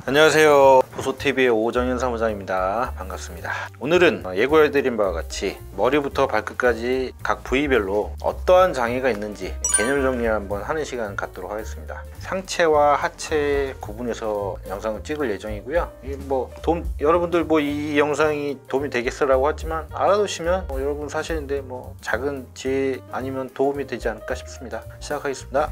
안녕하세요. 보소TV의 오정현 사무장입니다. 반갑습니다. 오늘은 예고해드린 바와 같이 머리부터 발끝까지 각 부위별로 어떠한 장애가 있는지 개념 정리 한번 하는 시간 갖도록 하겠습니다. 상체와 하체 구분해서 영상을 찍을 예정이고요. 여러분들 이 영상이 도움이 되겠어라고 하지만 알아두시면 여러분 사시는데 작은 지혜 아니면 도움이 되지 않을까 싶습니다. 시작하겠습니다.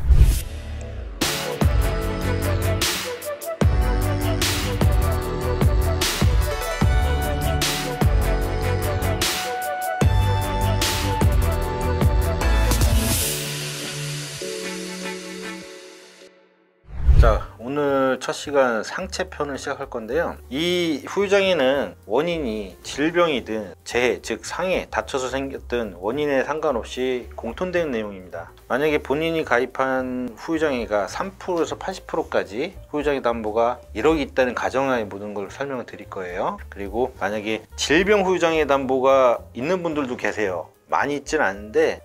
자, 오늘 첫 시간 상체 편을 시작할 건데요. 이 후유장애는 원인이 질병이든 재해, 즉 상해, 다쳐서 생겼든 원인에 상관없이 공통되는 내용입니다. 만약에 본인이 가입한 후유장애가 3%에서 80%까지 후유장애 담보가 1억이 있다는 가정하에 모든 걸 설명을 드릴 거예요. 그리고 만약에 질병 후유장애 담보가 있는 분들도 계세요. 많이 있지는 않은데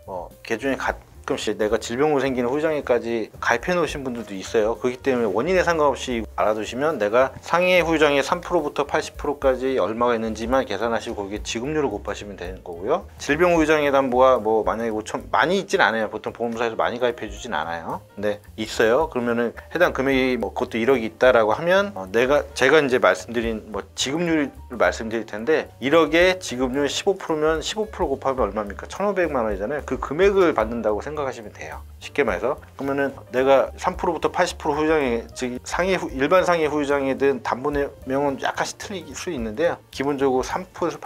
그중에 가끔씩 내가 질병으로 생기는 후유장애까지 가입해 놓으신 분들도 있어요. 그렇기 때문에 원인에 상관없이 알아두시면 내가 상해 후유장애 3%부터 80%까지 얼마가 있는지만 계산하시고 거기에 지급료를 곱하시면 되는 거고요. 질병 후유장애 담보가 만약에 5천 많이 있진 않아요. 보통 보험사에서 많이 가입해 주진 않아요. 근데 있어요. 그러면은 해당 금액이 그것도 1억이 있다라고 하면 제가 이제 말씀드린 지급률을 말씀드릴 텐데 1억에 지급률 15%면 15% 곱하면 얼마입니까? 1,500만 원이잖아요. 그 금액을 받는다고 생각하시면 돼요. 쉽게 말해서 그러면은 내가 3%부터 80% 후유장애, 즉 일반 상해 후유장애든 담보 내용은 약간씩 틀릴 수 있는데요. 기본적으로 3%에서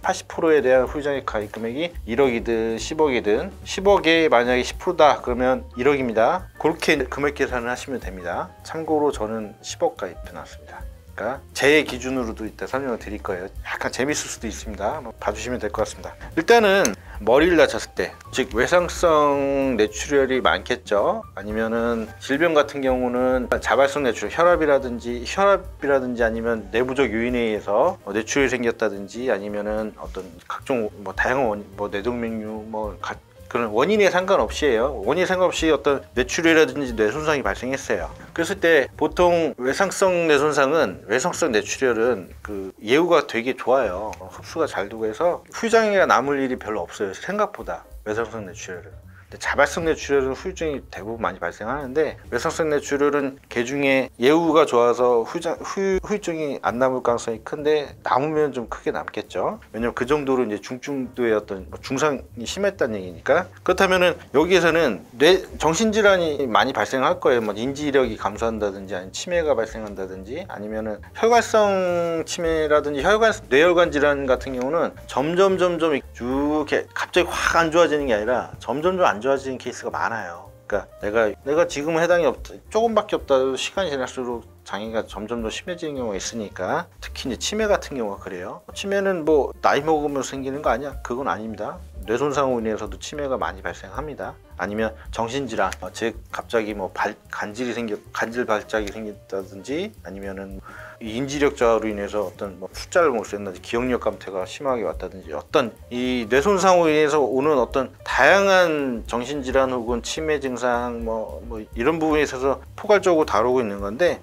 80%에 대한 후유장애 가입 금액이 1억이든 10억이든 10억에 만약에 10%다 그러면 1억입니다. 그렇게 금액 계산을 하시면 됩니다. 참고로 저는 10억 가입해 놨습니다. 제 기준으로도 이따 설명을 드릴 거예요. 약간 재밌을 수도 있습니다. 봐주시면 될 것 같습니다. 일단은 머리를 다쳤을 때, 즉 외상성 뇌출혈이 많겠죠. 아니면은 질병 같은 경우는 자발성 뇌출혈, 혈압이라든지 아니면 내부적 요인에 의해서 뇌출혈이 생겼다든지 아니면은 어떤 각종 다양한 원인, 뇌동맥류 그런 원인에 상관없이에요. 원인에 상관없이 어떤 뇌출혈이라든지 뇌손상이 발생했어요. 그랬을 때 보통 외상성 뇌출혈은 그 예후가 되게 좋아요. 흡수가 잘 되고 해서 후유장애가 남을 일이 별로 없어요. 생각보다 외상성 뇌출혈은. 자발성 뇌출혈은 후유증이 대부분 많이 발생하는데 외상성 뇌출혈은 개중에 예후가 좋아서 후유증이 안 남을 가능성이 큰데 남으면 좀 크게 남겠죠. 왜냐면 그 정도로 이제 중증도의 어떤 중상이 심했다는 얘기니까. 그렇다면은 여기에서는 정신질환이 많이 발생할 거예요. 인지력이 감소한다든지 아니면 치매가 발생한다든지 아니면은 혈관성 치매라든지 뇌혈관 질환 같은 경우는 점점 쭉 이렇게 갑자기 확 안 좋아지는 게 아니라 점점 안 좋아지는 케이스가 많아요. 그러니까 내가 지금은 해당이 조금밖에 없다 시간이 지날수록 장애가 점점 더 심해지는 경우가 있으니까 특히 이제 치매 같은 경우가 그래요. 치매는 나이 먹으면 생기는 거 아니야? 그건 아닙니다. 뇌손상으로 인해서도 치매가 많이 발생합니다. 아니면 정신질환, 즉 갑자기 간질 발작이 생겼다든지 아니면은 인지력 저하로 인해서 어떤 숫자를 못 센다든지 기억력 감퇴가 심하게 왔다든지 어떤 이 뇌손상으로 인해서 오는 어떤 다양한 정신질환 혹은 치매 증상 이런 부분에 있어서 포괄적으로 다루고 있는 건데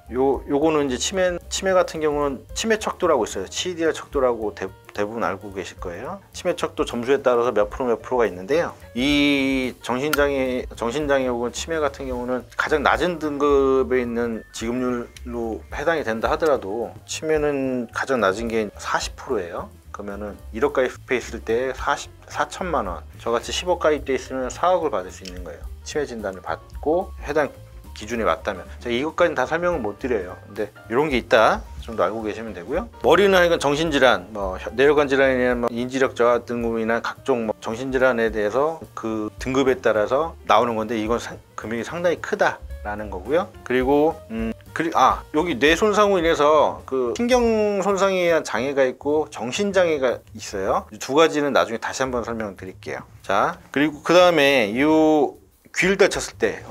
요거는 이제 치매 같은 경우는 치매 척도라고 있어요. CDR 척도라고 대부분 알고 계실 거예요. 치매 척도 점수에 따라서 몇 프로가 있는데요. 이 정신장애 혹은 치매 같은 경우는 가장 낮은 등급에 있는 지급률로 해당이 된다 하더라도 치매는 가장 낮은 게 40%예요. 그러면은 1억 가입돼 있을 때 4천만 원, 저같이 10억 가입돼 있으면 4억을 받을 수 있는 거예요. 치매 진단을 받고 해당 기준에 맞다면. 제가 이것까지는 다 설명을 못 드려요. 근데 이런 게 있다 정도 알고 계시면 되고요. 머리는 하여간 정신질환, 뇌혈관 질환이나 인지력 저하 등급이나 각종 정신질환에 대해서 그 등급에 따라서 나오는 건데 이건 금액이 상당히 크다라는 거고요. 그리고 여기 뇌 손상으로 인해서 그 신경 손상에 의한 장애가 있고 정신 장애가 있어요. 두 가지는 나중에 다시 한번 설명드릴게요. 자, 그리고 그 다음에 이 귀를 다쳤을 때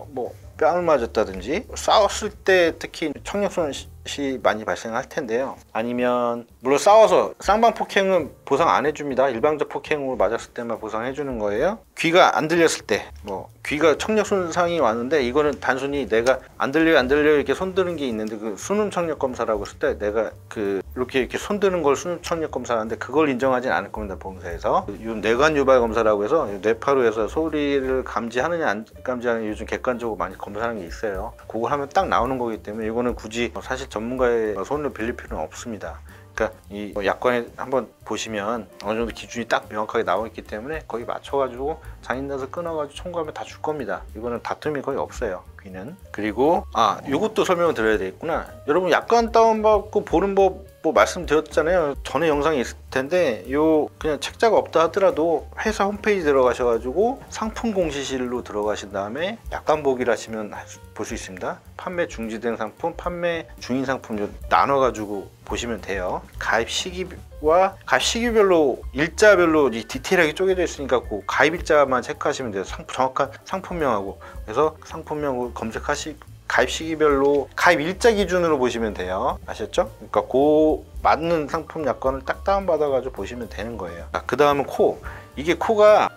뺨을 맞았다든지 싸웠을 때 특히 청력손실이 많이 발생할 텐데요. 아니면 물론 싸워서 쌍방폭행은 보상 안 해줍니다. 일방적 폭행으로 맞았을 때만 보상해 주는 거예요. 귀가 안 들렸을 때, 뭐 귀가 청력 손상이 왔는데 이거는 단순히 내가 안 들려요 이렇게 손드는 게 있는데, 그 수능 청력 검사라고 했을 때 내가 그 이렇게 손드는 걸 수능 청력 검사하는데 그걸 인정하진 않을 겁니다, 보험사에서. 뇌관 유발 검사라고 해서 뇌파루에서 소리를 감지하느냐 안 감지하느냐 요즘 객관적으로 많이 검사하는 게 있어요. 그걸 하면 딱 나오는 거기 때문에 이거는 굳이 사실 전문가의 손을 빌릴 필요는 없습니다. 그러니까 이 약관에 한번 보시면 어느 정도 기준이 딱 명확하게 나와 있기 때문에 거기 맞춰가지고 장인단서 끊어가지고 청구하면 다 줄 겁니다. 이거는 다툼이 거의 없어요, 귀는. 그리고 요것도 설명을 드려야 되겠구나. 여러분 약관 다운받고 보는 법 뭐 말씀드렸잖아요. 전에 영상이 있을 텐데, 요 그냥 책자가 없다 하더라도 회사 홈페이지 들어가셔가지고 상품 공시실로 들어가신 다음에 약관 보기를 하시면 볼 수 있습니다. 판매 중지된 상품, 판매 중인 상품 나눠가지고 보시면 돼요. 가입 시기와 가입 시기별로 일자별로 디테일하게 쪼개져 있으니까 그 가입 일자만 체크하시면 돼요. 정확한 상품명하고. 그래서 상품명 검색하시고 가입 시기별로 가입 일자 기준으로 보시면 돼요. 아셨죠? 그러니까 그 맞는 상품 약관을 딱 다운받아 가지고 보시면 되는 거예요. 그 다음은 코. 이게 코가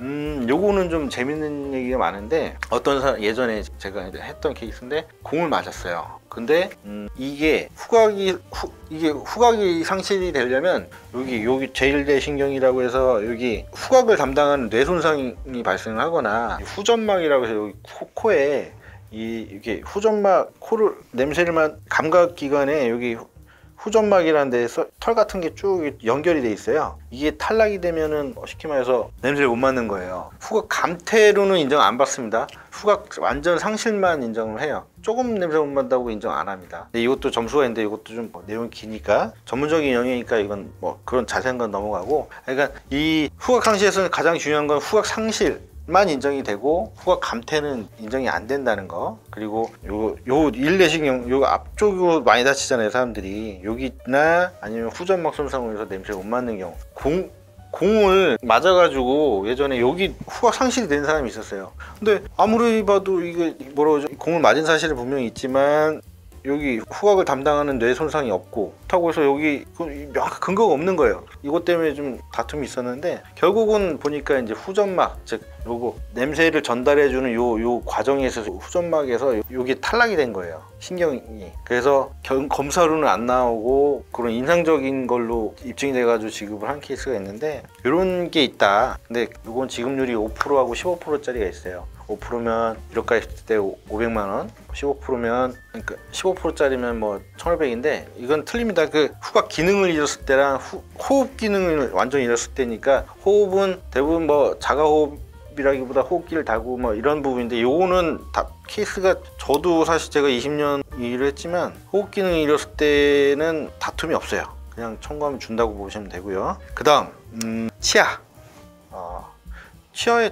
요거는 좀 재밌는 얘기가 많은데, 어떤 사람 예전에 제가 했던 케이스인데 공을 맞았어요. 근데 이게 후각이 상실이 되려면 여기 제1대신경이라고 해서 여기 후각을 담당하는 뇌 손상이 발생하거나 후점막이라고 해서 여기 코에 이게 후점막, 코를 냄새를만 감각기관에 여기 후점막이라는 데서 털 같은 게 쭉 연결이 돼 있어요. 이게 탈락이 되면은 쉽게 말해서 냄새를 못 맡는 거예요. 후각 감퇴로는 인정 안 받습니다. 후각 완전 상실만 인정을 해요. 조금 냄새 못 맡는다고 인정 안 합니다. 근데 이것도 점수가 있는데 이것도 좀 내용이 기니까 전문적인 영역이니까 이건 뭐 그런 자세한 건 넘어가고, 그러니까 이 후각 상실에서는 가장 중요한 건 후각 상실 만 인정이 되고 후각 감퇴는 인정이 안 된다는 거. 그리고 요 일내신경 요 앞쪽으로 많이 다치잖아요, 사람들이. 여기나 아니면 후점막 손상으로 해서 냄새 못 맡는 경우. 공을 맞아가지고 예전에 여기 후각 상실이 된 사람이 있었어요. 근데 아무리 봐도 이게 뭐라고 하죠? 공을 맞은 사실은 분명히 있지만 여기 후각을 담당하는 뇌 손상이 없고, 그렇다고 해서 여기 명확한 근거가 없는 거예요. 이것 때문에 좀 다툼이 있었는데, 결국은 보니까 이제 후점막, 즉 요거 냄새를 전달해주는 요 과정에 있어서 후점막에서 여기 탈락이 된 거예요, 신경이. 그래서 검사로는 안 나오고 그런 인상적인 걸로 입증이 돼가지고 지급을 한 케이스가 있는데, 이런 게 있다. 근데 이건 지급률이 5%하고 15%짜리가 있어요. 5%면 1억까지 했을 때 500만원, 15%면 그러니까 15%짜리면 뭐 1,500인데 이건 틀립니다. 그 후각 기능을 잃었을 때랑 호흡 기능을 완전히 잃었을 때니까, 호흡은 대부분 뭐 자가호흡이라기보다 호흡기를 달고 뭐 이런 부분인데, 요거는 다 케이스가, 저도 사실 제가 20년 일을 했지만 호흡 기능을 잃었을 때는 다툼이 없어요. 그냥 청구하면 준다고 보시면 되고요. 그 다음 치아. 치아에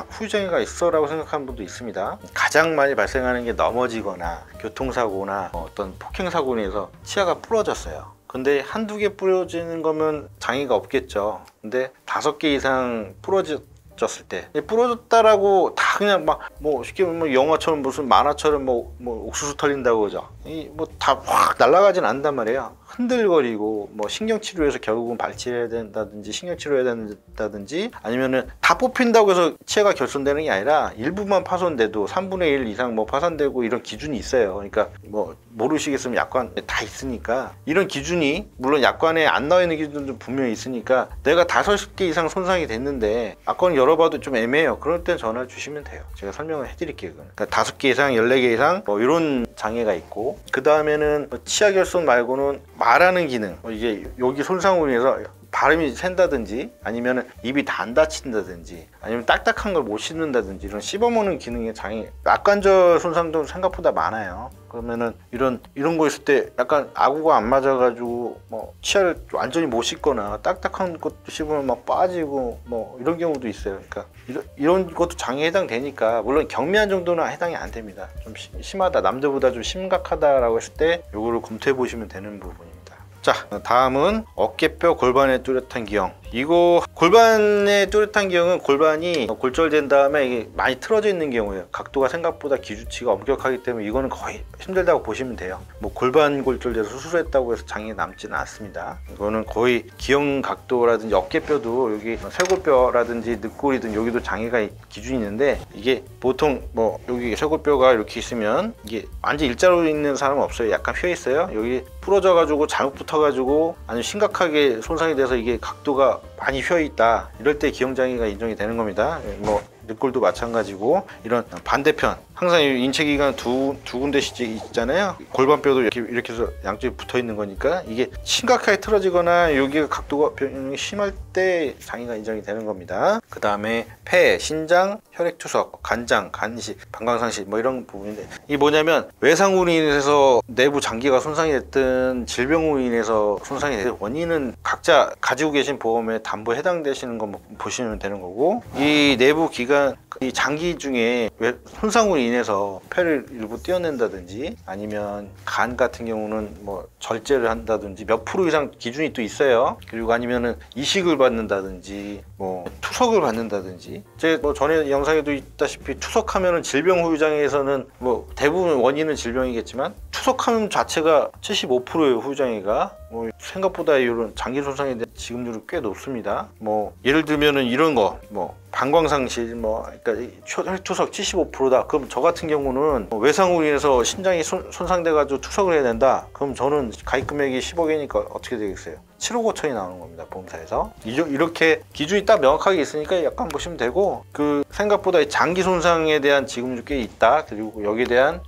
후유장애가 있어 라고 생각하는 분도 있습니다. 가장 많이 발생하는 게 넘어지거나 교통사고나 어떤 폭행사고로 인해서 치아가 부러졌어요. 근데 한두 개 부러지는 거면 장애가 없겠죠. 근데 5개 이상 부러졌을 때, 부러졌다라고 다 그냥 막 뭐 쉽게 보면 영화처럼 무슨 만화처럼 뭐 옥수수 털린다고 그러죠. 뭐 다 확 날아가진 않는단 말이에요. 흔들거리고 뭐 신경치료해서 결국은 발치해야 된다든지 신경치료해야 된다든지, 아니면은 다 뽑힌다고 해서 치아가 결손되는 게 아니라 일부만 파손돼도 3분의 1 이상 뭐 파손되고 이런 기준이 있어요. 그러니까 뭐 모르시겠으면 약관에 다 있으니까, 이런 기준이 물론 약관에 안 나와 있는 기준도 분명히 있으니까, 내가 5개 이상 손상이 됐는데 약관 열어봐도 좀 애매해요. 그럴 땐 전화 주시면 돼요. 제가 설명을 해드릴게요. 그러니까 5개 이상, 14개 이상 뭐 이런 장애가 있고, 그 다음에는 치아 결손 말고는 말하는 기능, 이게 여기 손상으로 인해서 발음이 샌다든지, 아니면 입이 다 안 닫힌다든지, 아니면 딱딱한 걸 못 씹는다든지, 이런 씹어먹는 기능의 장애, 악관절 손상도 생각보다 많아요. 그러면은 이런 거 있을 때 약간 아구가 안 맞아가지고 뭐 치아를 완전히 못 씹거나 딱딱한 것도 씹으면 막 빠지고 뭐 이런 경우도 있어요. 그러니까 이런 것도 장애에 해당되니까, 물론 경미한 정도는 해당이 안 됩니다. 좀 심하다, 남들보다 좀 심각하다라고 했을 때 요거를 검토해 보시면 되는 부분입니다. 자, 다음은 어깨뼈 골반의 뚜렷한 기형. 이거 골반의 뚜렷한 경우는 골반이 골절된 다음에 이게 많이 틀어져 있는 경우예요. 각도가 생각보다 기준치가 엄격하기 때문에 이거는 거의 힘들다고 보시면 돼요. 뭐 골반 골절돼서 수술했다고 해서 장이 남지는 않습니다. 이거는 거의 기형 각도라든지 어깨뼈도 여기 쇄골뼈라든지 늑골이든 여기도 장애가 기준이 있는데, 이게 보통 뭐 여기 쇄골뼈가 이렇게 있으면 이게 완전 일자로 있는 사람은 없어요. 약간 휘어 있어요. 여기 부러져 가지고 잘못 붙어 가지고 아주 심각하게 손상이 돼서 이게 각도가 많이 휘어 있다, 이럴 때 기형장애가 인정이 되는 겁니다. 뭐 늑골도 마찬가지고, 이런 반대편 항상 인체기관 두 군데씩 있잖아요. 골반뼈도 이렇게 해서 양쪽에 붙어 있는 거니까 이게 심각하게 틀어지거나 여기가 각도가 변형이 심할 때 장애가 인정이 되는 겁니다. 그 다음에 폐, 신장, 혈액투석, 간장, 간식, 방광상실 뭐 이런 부분인데, 이게 뭐냐면 외상으로 인해서 내부 장기가 손상이 됐든 질병으로 인해서 손상이 됐든 원인은 각자 가지고 계신 보험에 담보에 해당되시는 거 보시면 되는 거고, 이 내부 기관, 이 장기 중에 손상으로 인해서 폐를 일부 떼어낸다든지 아니면 간 같은 경우는 뭐 절제를 한다든지 몇 프로 이상 기준이 또 있어요. 그리고 아니면은 이식을 받는다든지 뭐 투석을 받는다든지, 제가 뭐 전에 영상에도 있다시피 투석하면은 질병 후유장애에서는 뭐 대부분 원인은 질병이겠지만 투석함 자체가 75%예요. 후유장애가 뭐 생각보다 이런 장기 손상에 대한 지급률이 꽤 높습니다. 뭐 예를 들면은 이런 거, 뭐 방광상실, 뭐 그러니까 혈투석 75%다. 그럼 저 같은 경우는 뭐 외상으로 인해서 신장이 손상돼 가지고 투석을 해야 된다. 그럼 저는 가입 금액이 10억이니까 어떻게 되겠어요? 7억 5천이 나오는 겁니다, 보험사에서. 이렇게 기준이 딱 명확하게 있으니까 약간 보시면 되고, 그 생각보다 장기 손상에 대한 지급률이 꽤 있다. 그리고 여기에 대한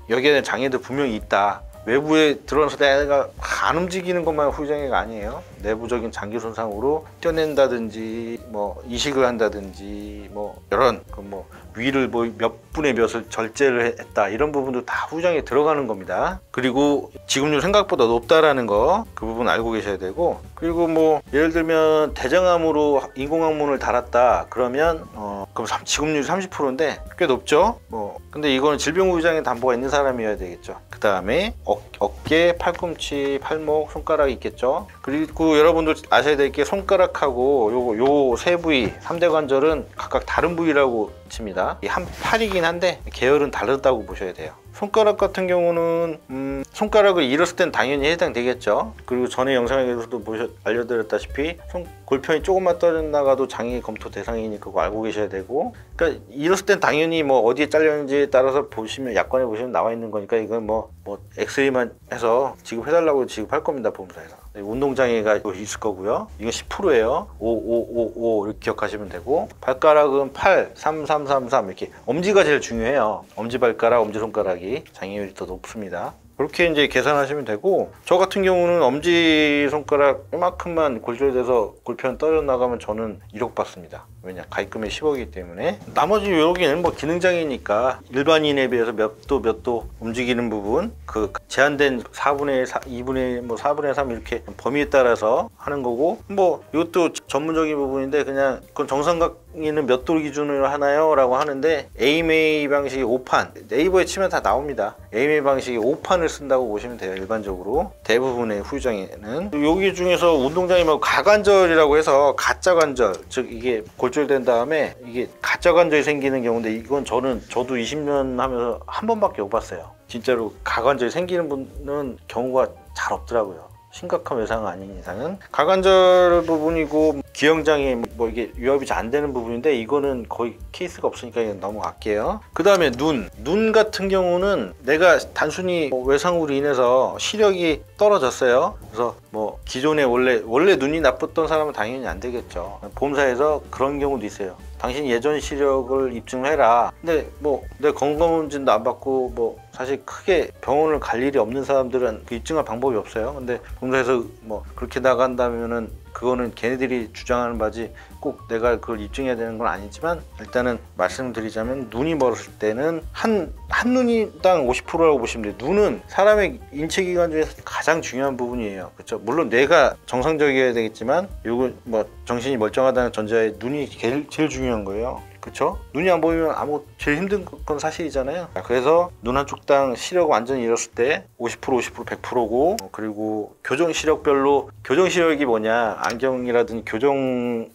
장애도 분명히 있다. 외부에 들어서 내가 안 움직이는 것만 후유장애가 아니에요. 내부적인 장기 손상으로 떼어낸다든지 뭐 이식을 한다든지 뭐 이런 뭐 위를 뭐 몇 분의 몇을 절제를 했다, 이런 부분도 다 후유장애에 들어가는 겁니다. 그리고 지급률 생각보다 높다라는 거, 그 부분 알고 계셔야 되고, 그리고 뭐 예를 들면 대장암으로 인공항문을 달았다 그러면 그럼 지급률이 30%인데 꽤 높죠. 뭐 근데 이거는 질병 후유장애 담보가 있는 사람이어야 되겠죠. 그 다음에 어깨, 팔꿈치, 팔목, 손가락이 있겠죠. 그리고 여러분들 아셔야 될 게 손가락하고 요 세 부위 3대 관절은 각각 다른 부위라고 칩니다. 한 팔이긴 한데 계열은 다르다고 보셔야 돼요. 손가락 같은 경우는 손가락을 잃었을 땐 당연히 해당되겠죠. 그리고 전에 영상에서도 알려드렸다시피 골편이 조금만 떨어져나가도 장애 검토 대상이니 그거 알고 계셔야 되고, 그러니까 잃었을 땐 당연히 뭐 어디에 잘렸는지에 따라서 보시면, 약관에 보시면 나와 있는 거니까 이건 뭐 엑스레이만 해서 지급해달라고 지급할 겁니다, 보험사에서. 운동장애가 있을 거고요. 이건 10%예요. 5 이렇게 기억하시면 되고, 발가락은 8, 3, 3, 3, 3 이렇게 엄지가 제일 중요해요. 엄지발가락, 엄지손가락이 장애율이 더 높습니다. 그렇게 이제 계산하시면 되고, 저 같은 경우는 엄지손가락 이만큼만 골절돼서 골편 떨어져 나가면 저는 1억 받습니다. 왜냐, 가입금이 10억이기 때문에. 나머지 여기는 뭐 기능장애니까 일반인에 비해서 몇 도 움직이는 부분, 그 제한된 4분의 2분의 뭐 4분의 3 이렇게 범위에 따라서 하는 거고, 뭐 이것도 전문적인 부분인데 그냥 그건 정상각이는 몇 도 기준으로 하나요? 라고 하는데, AMA 방식이 5판, 네이버에 치면 다 나옵니다. AMA 방식이 5판을 쓴다고 보시면 돼요. 일반적으로 대부분의 후유장애는. 여기 중에서 운동장애 말고 가관절이라고 해서 가짜 관절, 즉 이게 골절된 다음에 이게 가짜 관절이 생기는 경우인데, 이건 저도 20년 하면서 한 번밖에 못 봤어요. 진짜로 가관절이 생기는 분은 경우가 잘 없더라고요. 심각한 외상은 아닌 이상은. 가관절 부분이고 기형장애 뭐 이게 유압이 잘 안 되는 부분인데, 이거는 거의 케이스가 없으니까 넘어갈게요. 그 다음에 눈 같은 경우는 내가 단순히 외상으로 인해서 시력이 떨어졌어요. 그래서 뭐 기존에 원래 눈이 나빴던 사람은 당연히 안 되겠죠. 보험사에서 그런 경우도 있어요. 당신 예전 시력을 입증해라. 근데 뭐 내 건강검진도 안 받고 뭐 사실 크게 병원을 갈 일이 없는 사람들은 그 입증할 방법이 없어요. 근데 보험사에서 뭐 그렇게 나간다면은 그거는 걔네들이 주장하는 바지 꼭 내가 그걸 입증해야 되는 건 아니지만, 일단은 말씀드리자면 눈이 멀었을 때는 한 눈이당 50%라고 보시면 돼요. 눈은 사람의 인체기관 중에서 가장 중요한 부분이에요. 그렇죠? 물론 뇌가 정상적이어야 되겠지만, 요거 뭐 정신이 멀쩡하다는 전제하에 눈이 제일 중요한 거예요. 그렇죠? 눈이 안 보이면 제일 힘든 건 사실이잖아요. 그래서 눈 한쪽당 시력 완전히 잃었을 때 50%, 100%고, 그리고 교정 시력별로, 교정 시력이 뭐냐, 안경이라든지 교정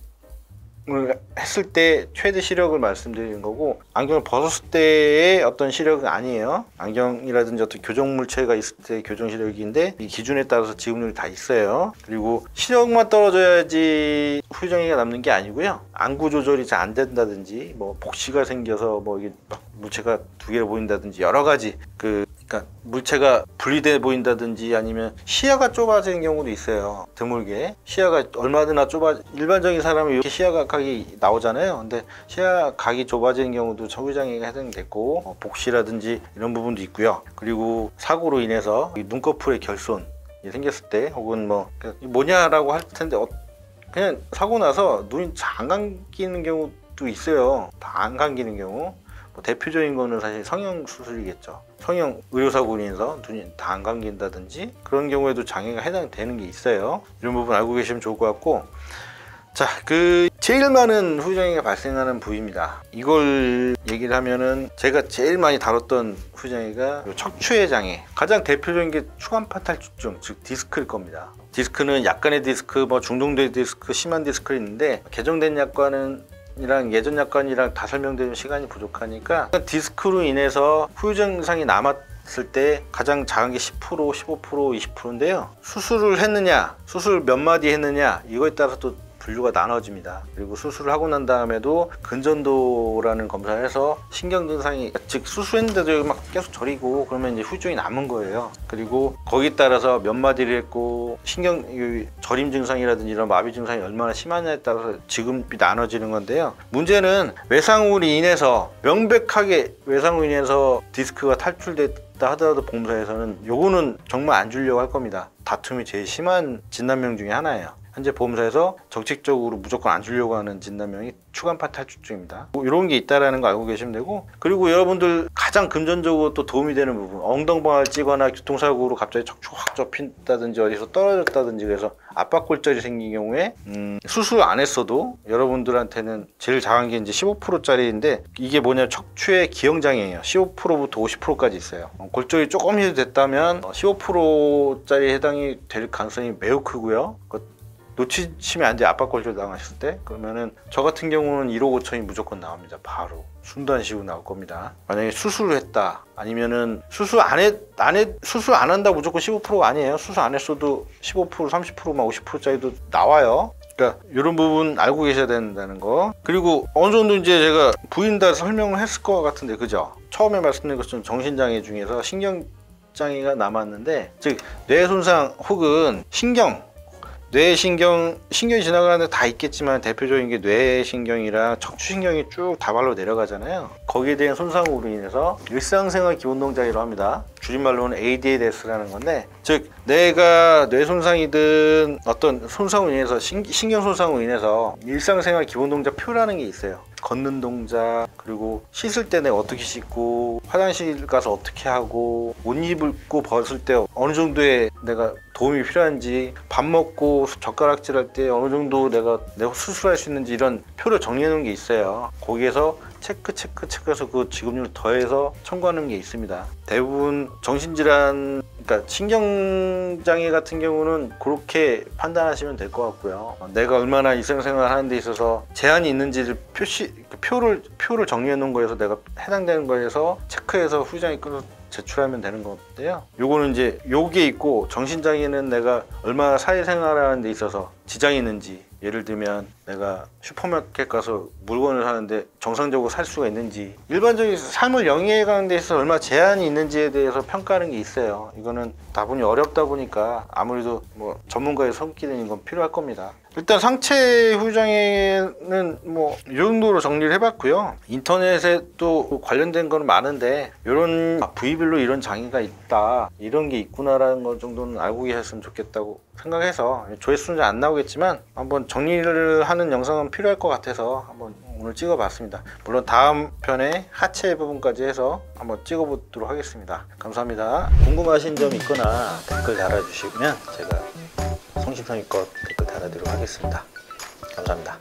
했을 때 최대 시력을 말씀드리는 거고, 안경을 벗었을 때의 어떤 시력은 아니에요. 안경이라든지 어떤 교정 물체가 있을 때 교정 시력인데, 이 기준에 따라서 지급률이 다 있어요. 그리고 시력만 떨어져야지 후유장애가 남는 게 아니고요, 안구 조절이 잘 안 된다든지, 뭐 복시가 생겨서 뭐 이게 물체가 두 개로 보인다든지, 여러 가지 그러니까 물체가 분리돼 보인다든지, 아니면 시야가 좁아지는 경우도 있어요. 드물게 시야가 얼마나 일반적인 사람은 이렇게 시야가 각이 나오잖아요. 근데 시야 각이 좁아지는 경우도 후유장애가 해당됐고, 복시라든지 이런 부분도 있고요. 그리고 사고로 인해서 눈꺼풀의 결손이 생겼을 때, 혹은 뭐 뭐냐라고 할 텐데, 그냥 사고 나서 눈이 잘 안 감기는 경우도 있어요. 다 안 감기는 경우. 뭐 대표적인 거는 사실 성형 수술이겠죠. 성형 의료사고로 인해서 눈이 다 안 감긴다든지, 그런 경우에도 장애가 해당되는 게 있어요. 이런 부분 알고 계시면 좋을 것 같고, 자, 제일 많은 후유장애가 발생하는 부위입니다. 이걸 얘기를 하면은, 제가 제일 많이 다뤘던 후유장애가 척추의 장애. 가장 대표적인 게 추간판 탈출증, 즉 디스크일 겁니다. 디스크는 약간의 디스크, 뭐 중동도의 디스크, 심한 디스크가 있는데, 개정된 약관은 예전 약관이랑 다 설명드리면 시간이 부족하니까, 디스크로 인해서 후유 증상이 남았을 때 가장 작은 게 10%, 15%, 20%인데요. 수술을 했느냐, 수술 몇 마디 했느냐, 이거에 따라서 또 분류가 나눠집니다. 그리고 수술을 하고 난 다음에도 근전도라는 검사를 해서 신경 증상이, 즉 수술했는데도 막 계속 저리고 그러면 이제 후유증이 남은 거예요. 그리고 거기에 따라서 몇 마디를 했고, 신경 저림 증상이라든지 이런 마비 증상이 얼마나 심하냐에 따라서 지급이 나눠지는 건데요. 문제는 외상으로 인해서, 명백하게 외상으로 인해서 디스크가 탈출됐다 하더라도 보험사에서는 요거는 정말 안 주려고 할 겁니다. 다툼이 제일 심한 진단명 중에 하나예요. 현재 보험사에서 정책적으로 무조건 안 주려고 하는 진단명이 추간판 탈출증입니다. 뭐 이런 게 있다라는 거 알고 계시면 되고, 그리고 여러분들 가장 금전적으로 또 도움이 되는 부분, 엉덩방아를 찌거나 교통사고로 갑자기 척추 확 접힌다든지 어디서 떨어졌다든지, 그래서 압박골절이 생긴 경우에 수술 안 했어도 여러분들한테는 제일 작은 게 이제 15%짜리인데, 이게 뭐냐, 척추의 기형장애예요. 15%부터 50%까지 있어요. 골절이 조금이라도 됐다면 15%짜리 해당이 될 가능성이 매우 크고요. 놓치시면 안 돼요. 압박골절 당하셨을 때. 그러면은 저 같은 경우는 1억 5천이 무조건 나옵니다. 바로 숨도 안 쉬고 나올 겁니다. 만약에 수술을 했다, 아니면은 수술 안 한다 무조건 15%가 아니에요. 수술 안 했어도 15%, 30%, 막 50%짜리도 나와요. 그러니까 이런 부분 알고 계셔야 된다는 거. 그리고 어느 정도 이제 제가 부인 다 설명을 했을 것 같은데, 그죠? 처음에 말씀드린 것처럼 정신장애 중에서 신경장애가 남았는데, 즉 뇌 손상 혹은 뇌신경이 지나가는데 다 있겠지만, 대표적인 게 뇌신경이랑 척추신경이 쭉 다발로 내려가잖아요. 거기에 대한 손상으로 인해서 일상생활 기본동작이라고 합니다. 줄임말로는 ADHD라는 건데, 즉 내가 뇌 손상이든 어떤 손상으로 인해서, 신경 손상으로 인해서 일상생활 기본동작 표라는 게 있어요. 걷는 동작, 그리고 씻을 때 내가 어떻게 씻고, 화장실 가서 어떻게 하고, 옷 입고 벗을 때 어느 정도의 내가 도움이 필요한지, 밥 먹고 젓가락질 할 때 어느 정도 내가 수술할 수 있는지, 이런 표를 정리해 놓은 게 있어요. 거기에서 체크해서 그 지급률을 더해서 청구하는 게 있습니다. 대부분 정신질환, 그러니까 신경장애 같은 경우는 그렇게 판단하시면 될 것 같고요. 내가 얼마나 일상생활 하는 데 있어서 제한이 있는지를 표를 정리해 놓은 거에서 내가 해당되는 거에서 체크해서 후유장애 끊어 제출하면 되는 건데요. 요거는 이제 요게 있고, 정신장애는 내가 얼마나 사회생활하는 데 있어서 지장이 있는지, 예를 들면 내가 슈퍼마켓 가서 물건을 사는데 정상적으로 살 수가 있는지, 일반적인 삶을 영위해가는 데 있어서 얼마나 제한이 있는지에 대해서 평가하는 게 있어요. 이거는 다분히 어렵다 보니까 아무래도 뭐 전문가의 손길은 이건 필요할 겁니다. 일단 상체 후유장애는 뭐 이 정도로 정리를 해봤고요. 인터넷에 또 관련된 건 많은데, 이런 부위별로 이런 장애가 있다, 이런 게 있구나라는 것 정도는 알고 계셨으면 좋겠다고 생각해서, 조회수는 잘 안 나오겠지만 한번 정리를 하는 영상은 필요할 것 같아서 한번 오늘 찍어봤습니다. 물론 다음 편에 하체 부분까지 해서 한번 찍어보도록 하겠습니다. 감사합니다. 궁금하신 점 있거나 댓글 달아주시면 제가 성심성의껏 댓글 달아드리도록 하겠습니다. 감사합니다.